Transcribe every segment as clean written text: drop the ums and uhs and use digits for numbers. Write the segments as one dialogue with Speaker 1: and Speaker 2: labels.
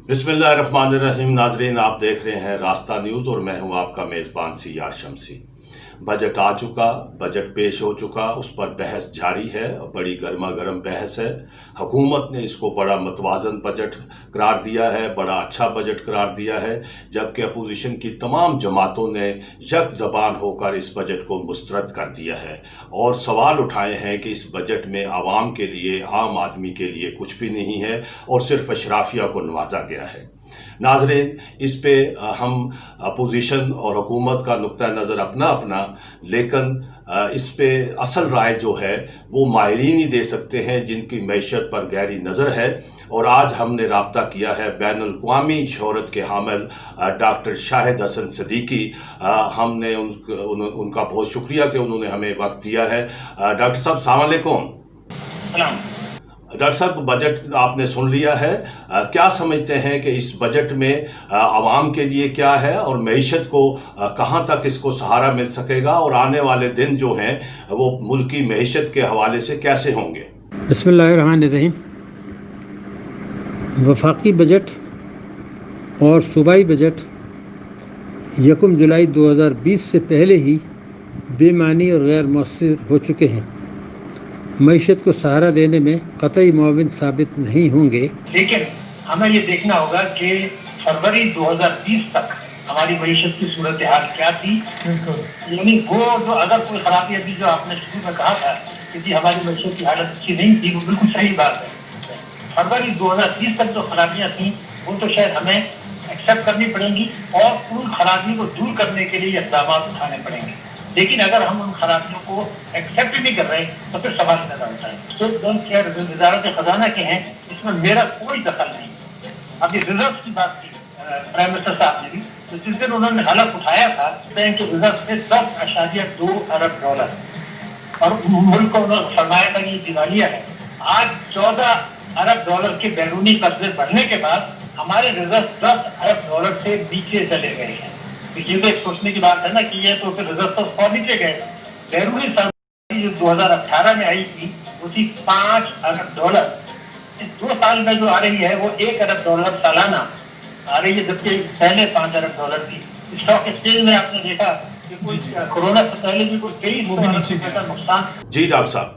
Speaker 1: बिस्मिल्लाहिर्रहमानिर्रहीम। नाजरीन, आप देख रहे हैं रास्ता न्यूज़ और मैं हूं आपका मेज़बान सियार शमसी। बजट आ चुका, बजट पेश हो चुका, उस पर बहस जारी है, बड़ी गर्मा गर्म बहस है। हुकूमत ने इसको बड़ा मतवाज़न बजट करार दिया है, बड़ा अच्छा बजट करार दिया है, जबकि अपोजिशन की तमाम जमातों ने यक ज़बान होकर इस बजट को मुस्तरद कर दिया है और सवाल उठाए हैं कि इस बजट में आवाम के लिए, आम आदमी के लिए कुछ भी नहीं है और सिर्फ अशराफिया को नवाजा गया है। नाजरीन, इस पे हम अपोजिशन और हुकूमत का नुक्ता नज़र अपना अपना, लेकिन इस पे असल राय जो है वो माहिरीन ही दे सकते हैं जिनकी मैशत पर गहरी नज़र है। और आज हमने राब्ता किया है बैनुल-अक़वामी शोहरत के हामिल डॉक्टर शाहिद हसन सदीकी। हमने उनका बहुत शुक्रिया कि उन्होंने हमें वक्त दिया है। डॉक्टर साहब, अस्सलाम वालेकुम। डॉक्टर साहब, बजट आपने सुन लिया है, क्या समझते हैं कि इस बजट में आवाम के लिए क्या है और मईशत को कहाँ तक इसको सहारा मिल सकेगा और आने वाले दिन जो हैं वो मुल्क की मईशत के हवाले से कैसे होंगे?
Speaker 2: बिस्मिल्लाहिर्रहमानिर्रहीम। वफाकी बजट और सूबाई बजट 1 जुलाई 2020 से पहले ही बेमानी और गैर मौसर हो चुके हैं, मईशत को सहारा देने में कतई मुआविन साबित नहीं होंगे।
Speaker 3: लेकिन हमें ये देखना होगा कि फरवरी 2020 तक हमारी मईशत की सूरत हाल क्या थी। यानी वो जो अगर कोई खराबी अभी जो आपने शुरू में कहा था कि जी हमारी मईशत की हालत अच्छी नहीं थी, वो बिल्कुल सही बात है। फरवरी 2020 तक जो खराबियाँ थी वो तो शायद हमें एक्सेप्ट करनी पड़ेंगी और उन खराबी को दूर करने के लिए इक़दाम उठाने पड़ेंगे। लेकिन अगर हम उन खराबियों को एक्सेप्ट नहीं कर रहे तो फिर सवाल पैदा होता है। तो वज़ारत खजाना के हैं, इसमें मेरा कोई दखल नहीं। अब ये रिजर्व की बात की प्राइम मिनिस्टर साहब ने भी, तो जिस दिन उन्होंने हलफ उठाया था बैंक के रिजर्व में 10.2 अरब डॉलर और मुल्क को उन्होंने फरमाया था कि दिवालिया है। आज 14 अरब डॉलर के बैरूनी कर्जे बढ़ने के बाद हमारे रिजर्व 10 अरब डॉलर से नीचे चले गए हैं। ये तो सोचने की बात है ना कि ये तो फिर रिजर्व तो और नीचे गए। बैरूनी सरमाई जो 2018 में आई थी वो थी 5 अरब डॉलर। इस 2 साल में जो आ रही है वो 1 अरब डॉलर सालाना आ रही है, जबकि पहले 5 अरब डॉलर थी। स्टॉक एक्सचेंज में आपने देखा कि कोई कोरोना से पहले भी कोई 23 रुपये का नुकसान।
Speaker 1: जी डॉक्टर साहब,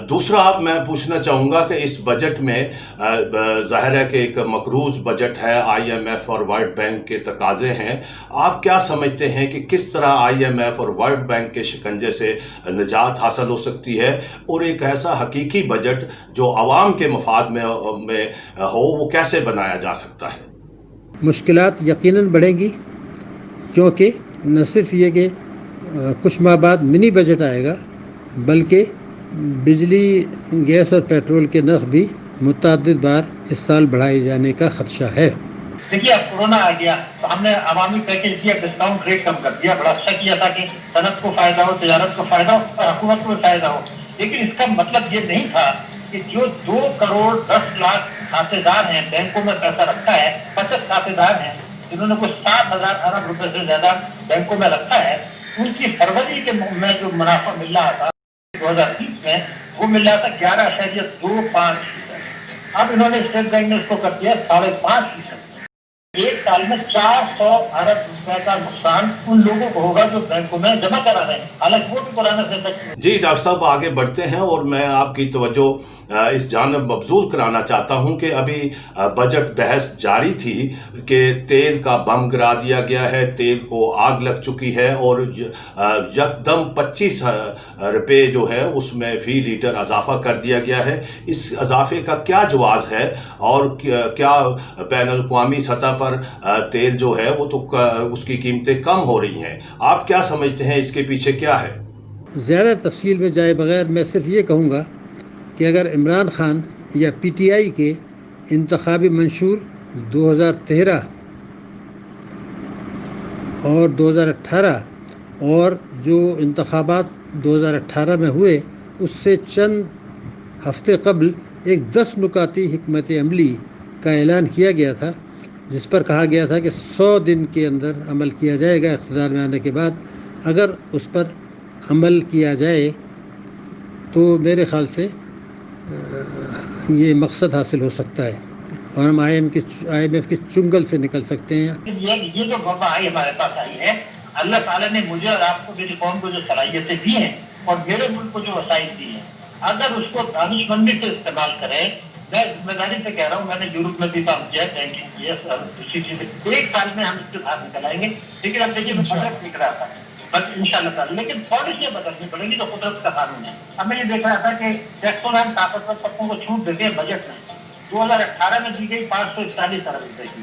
Speaker 1: दूसरा मैं पूछना चाहूँगा कि इस बजट में ज़ाहिर है कि एक मकरूज़ बजट है, IMF और वर्ल्ड बैंक के तकाज़े हैं। आप क्या समझते हैं कि किस तरह IMF और वर्ल्ड बैंक के शिकंजे से निजात हासिल हो सकती है और एक ऐसा हकीकी बजट जो आवाम के मफाद में हो वो कैसे बनाया जा सकता है?
Speaker 2: मुश्किलात यकीनन बढ़ेंगी, क्योंकि न सिर्फ ये कि कुछ माह बाद मिनी बजट आएगा, बल्कि बिजली, गैस और पेट्रोल के नर्ख भी मुतअद्दिद बार इस साल बढ़ाए जाने का खदशा है।
Speaker 3: देखिए, अब कोरोना आ गया तो हमने अवामी पैकेज दिया, डिस्काउंट रेट कम कर दिया, बड़ा अच्छा किया था कि सनत को फायदा हो, तजारत को फायदा हो और हुकूमत को फायदा हो। लेकिन इसका मतलब ये नहीं था कि जो 2 करोड़ 10 लाख खातेदार हैं, बैंकों में पैसा रखा है, 50 खातेदार हैं जिन्होंने कुछ 7,000 अरब रुपए से ज्यादा बैंकों में रखा है, उनकी फरवरी के में जो मुनाफा मिल रहा था 2030 में वो मिल रहा था 11.25%। अब इन्होंने स्टेट बैंक ने इसको कर दिया 5.5%। एक साल में 400 अरब रुपए का नुकसान उन लोगों को होगा जो बैंकों में जमा करा रहे हैं, हालांकि वो भी पुराना से।
Speaker 1: जी डॉक्टर साहब, आगे बढ़ते हैं और मैं आपकी तवज्जो इस जानब मबजूल कराना चाहता हूं कि अभी बजट बहस जारी थी कि तेल का बम गिरा दिया गया है, तेल को आग लग चुकी है और यकदम 25 रुपये जो है उसमें फ़ी लीटर इजाफा कर दिया गया है। इस इजाफे का क्या जवाज़ है और क्या बैनुल-अक़वामी सतह पर तेल जो है वो तो उसकी कीमतें कम हो रही हैं? आप क्या समझते हैं इसके पीछे क्या है?
Speaker 2: ज़्यादा तफसील में जाए बगैर मैं सिर्फ ये कहूँगा कि अगर इमरान खान या PTI के इंतखाबी मंशूर 2013 और 2018 और जो इंतखाबात 2018 में हुए उससे चंद हफ्ते कबल एक 10 नुकाती हिकमत अमली का ऐलान किया गया था, जिस पर कहा गया था कि 100 दिन के अंदर अमल किया जाएगा इक़्तिदार में आने के बाद। अगर उस पर अमल किया जाए तो मेरे ख़्याल से ये मकसद हासिल हो सकता है। اور ہم IMF کے چنگل سے نکل سکتے ہیں.
Speaker 3: یہ جو وبا آئی ہمارے پاس آئی ہے، اللہ تعالیٰ نے مجھے اور آپ کو، میری قوم کو جو صلاحیتیں دی ہیں اور میرے ملک کو جو وسائل دی ہیں، اگر اس کو دانش مندی سے استعمال کریں، میں ذمہ داری سے کہہ رہا ہوں، میں نے یورپ میں بھی کام کیا ہے، بینکنگ کی ہے، دوسری چیزیں، 1 سال میں ہم اس سے باہر نکل آئیں گے. لیکن اب دیکھیے میں بجٹ دیکھ رہا تھا، بس ان شاء اللہ تعالیٰ، لیکن پالیسیاں بدلنی پڑیں گی تو قدرت کا قانون ہے. اب میں یہ دیکھ رہا تھا کہ ٹیکسوں میں ہم طاقتور طبقوں کو چھوٹ دیتے ہیں بجٹ میں. 2018 میں دی گئی 541 ارب روپے کی،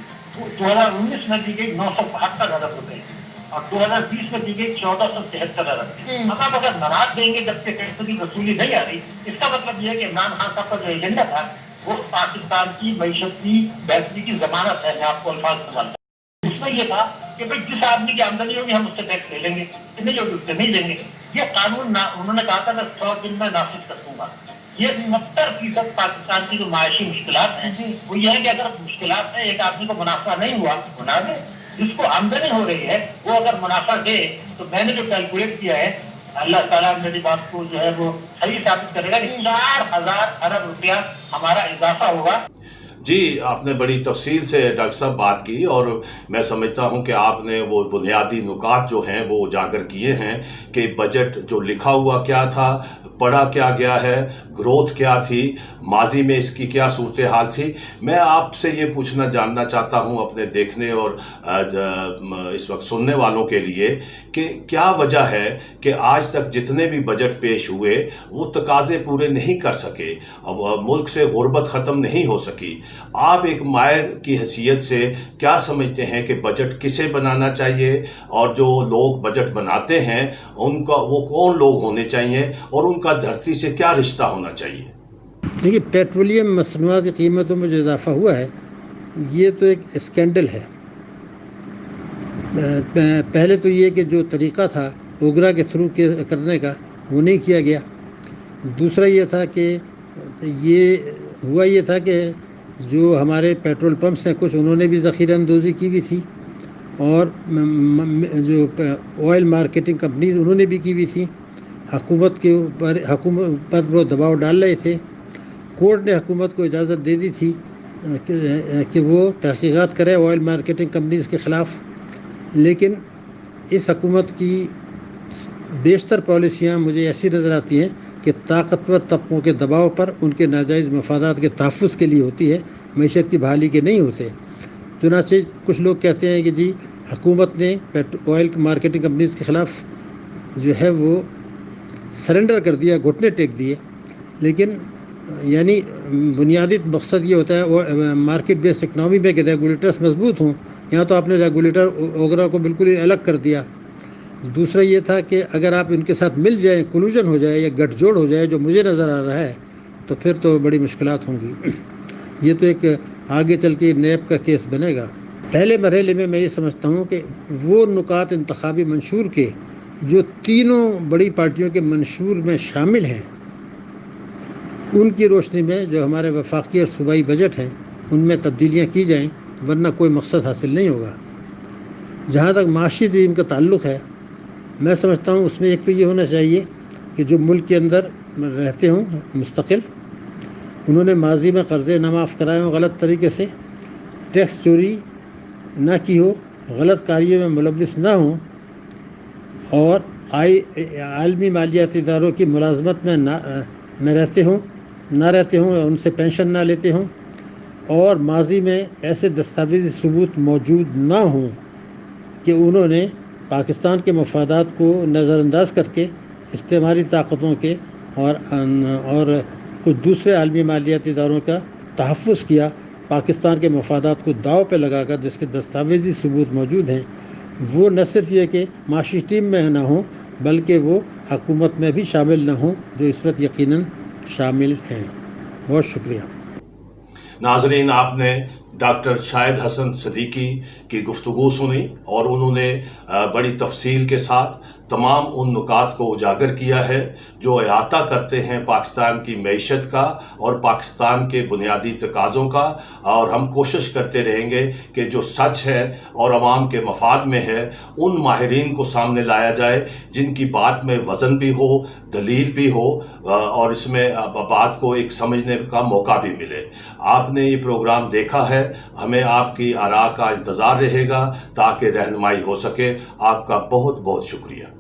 Speaker 3: 2019 میں دی گئی 972 ارب روپے کی، اور 2020 میں دی گئی 1473 ارب کی. اب آپ اگر ناراض دیں گے جب کہ ٹیکس کی وصولی نہیں آ رہی، اس کا مطلب یہ ہے کہ عمران خان صاحب کا جو ایجنڈا تھا وہ پاکستان کی معیشت کی بہتری کی ضمانت ہے. میں آپ کو الفاظ استعمال کرتا ہوں، اس میں یہ تھا کہ بھائی جس آدمی کی آمدنی ہوگی ہم اس سے ٹیکس لے لیں گے، جتنے جو اس سے نہیں لیں گے. یہ قانون انہوں نے کہا تھا میں 100 دن میں نافذ کر دوں گا. یہ 70% پاکستان کی جو معاشی مشکلات ہیں وہ یہ ہے کہ اگر مشکلات میں ایک آدمی کو منافع نہیں ہوا وہ نہ دے، جس کو آمدنی ہو رہی ہے وہ اگر منافع دے. تو میں نے جو کیلکولیٹ کیا ہے، اللہ تعالیٰ میری بات کو جو ہے وہ صحیح ثابت کرے گا کہ 4000 ارب روپیہ ہمارا اضافہ ہوگا.
Speaker 1: جی، آپ نے بڑی تفصیل سے ڈاکٹر صاحب بات کی، اور میں سمجھتا ہوں کہ آپ نے وہ بنیادی نکات جو ہیں وہ اجاگر کیے ہیں کہ بجٹ جو لکھا ہوا کیا تھا، پڑھا کیا گیا ہے، گروتھ کیا تھی، ماضی میں اس کی کیا صورتحال تھی. میں آپ سے یہ پوچھنا جاننا چاہتا ہوں اپنے دیکھنے اور اس وقت سننے والوں کے لیے کہ کیا وجہ ہے کہ آج تک جتنے بھی بجٹ پیش ہوئے وہ تقاضے پورے نہیں کر سکے، اب ملک سے غربت ختم نہیں ہو سکی. آپ ایک ماہر کی حیثیت سے کیا سمجھتے ہیں کہ بجٹ کسے بنانا چاہیے، اور جو لوگ بجٹ بناتے ہیں ان کا وہ کون لوگ ہونے چاہیے، اور ان کا دھرتی سے کیا رشتہ ہونا چاہیے؟
Speaker 2: دیکھیے، پیٹرولیم مصنوعات کی قیمتوں میں جو اضافہ ہوا ہے یہ تو ایک اسکینڈل ہے. پہلے تو یہ کہ جو طریقہ تھا اوگرا کے تھرو کرنے کا وہ نہیں کیا گیا. دوسرا یہ تھا کہ یہ تھا کہ جو ہمارے پیٹرول پمپس ہیں کچھ انہوں نے بھی ذخیرہ اندوزی کی بھی تھی، اور جو آئل مارکیٹنگ کمپنیز انہوں نے بھی کی ہوئی تھی. حکومت پر وہ دباؤ ڈال رہے تھے. کورٹ نے حکومت کو اجازت دے دی تھی کہ وہ تحقیقات کرے آئل مارکیٹنگ کمپنیز کے خلاف. لیکن اس حکومت کی بیشتر پالیسیاں مجھے ایسی نظر آتی ہیں کہ طاقتور طبقوں کے دباؤ پر ان کے ناجائز مفادات کے تحفظ کے لیے ہوتی ہے، معیشت کی بحالی کے نہیں ہوتے. چنانچہ کچھ لوگ کہتے ہیں کہ جی حکومت نے آئل مارکیٹنگ کمپنیز کے خلاف جو ہے وہ سرنڈر کر دیا، گھٹنے ٹیک دیے. لیکن یعنی بنیادی مقصد یہ ہوتا ہے مارکیٹ بیس اکنامی میں کہ ریگولیٹرز مضبوط ہوں. یہاں تو آپ نے ریگولیٹر اوگرا کو بالکل ہی الگ کر دیا. دوسرا یہ تھا کہ اگر آپ ان کے ساتھ مل جائیں، کلوژن ہو جائے یا گٹھ جوڑ ہو جائے، جو مجھے نظر آ رہا ہے، تو پھر تو بڑی مشکلات ہوں گی. یہ تو ایک آگے چل کے نیب کا کیس بنے گا. پہلے مرحلے میں میں یہ سمجھتا ہوں کہ وہ نکات انتخابی منشور کے جو تینوں بڑی پارٹیوں کے منشور میں شامل ہیں، ان کی روشنی میں جو ہمارے وفاقی اور صوبائی بجٹ ہیں ان میں تبدیلیاں کی جائیں، ورنہ کوئی مقصد حاصل نہیں ہوگا. جہاں تک معاشی تنظیم کا تعلق ہے، میں سمجھتا ہوں اس میں ایک تو یہ ہونا چاہیے کہ جو ملک کے اندر رہتے ہوں مستقل، انہوں نے ماضی میں قرضے نہ معاف کرائے ہوں غلط طریقے سے، ٹیکس چوری نہ کی ہو، غلط کاریوں میں ملوث نہ ہوں، اور عالمی مالیاتی اداروں کی ملازمت میں نہ رہتے ہوں، ان سے پینشن نہ لیتے ہوں، اور ماضی میں ایسے دستاویزی ثبوت موجود نہ ہوں کہ انہوں نے پاکستان کے مفادات کو نظر انداز کر کے استعماری طاقتوں کے اور کچھ دوسرے عالمی مالیاتی اداروں کا تحفظ کیا، پاکستان کے مفادات کو داؤ پہ لگا کر جس کے دستاویزی ثبوت موجود ہیں. وہ نہ صرف یہ کہ معاشی ٹیم میں نہ ہوں بلکہ وہ حکومت میں بھی شامل نہ ہوں، جو اس وقت یقیناً شامل ہیں. بہت شکریہ.
Speaker 1: ناظرین، آپ نے डॉक्टर शाहिद हसन सदीकी की गुफ्तगू सुनी और उन्होंने बड़ी तफसील के साथ तमाम उन नुकात को उजागर किया है जो अहाता करते हैं पाकिस्तान की मईशत का और पाकिस्तान के बुनियादी तकाज़ों का। और हम कोशिश करते रहेंगे कि जो सच है और अवाम के मफाद में है उन माहिरीन को सामने लाया जाए जिनकी बात में वज़न भी हो, दलील भी हो और इसमें बात को एक समझने का मौका भी मिले। आपने ये प्रोग्राम देखा है, हमें आपकी आरा का इंतज़ार रहेगा ताकि रहनुमाई हो सके। आपका बहुत बहुत शुक्रिया।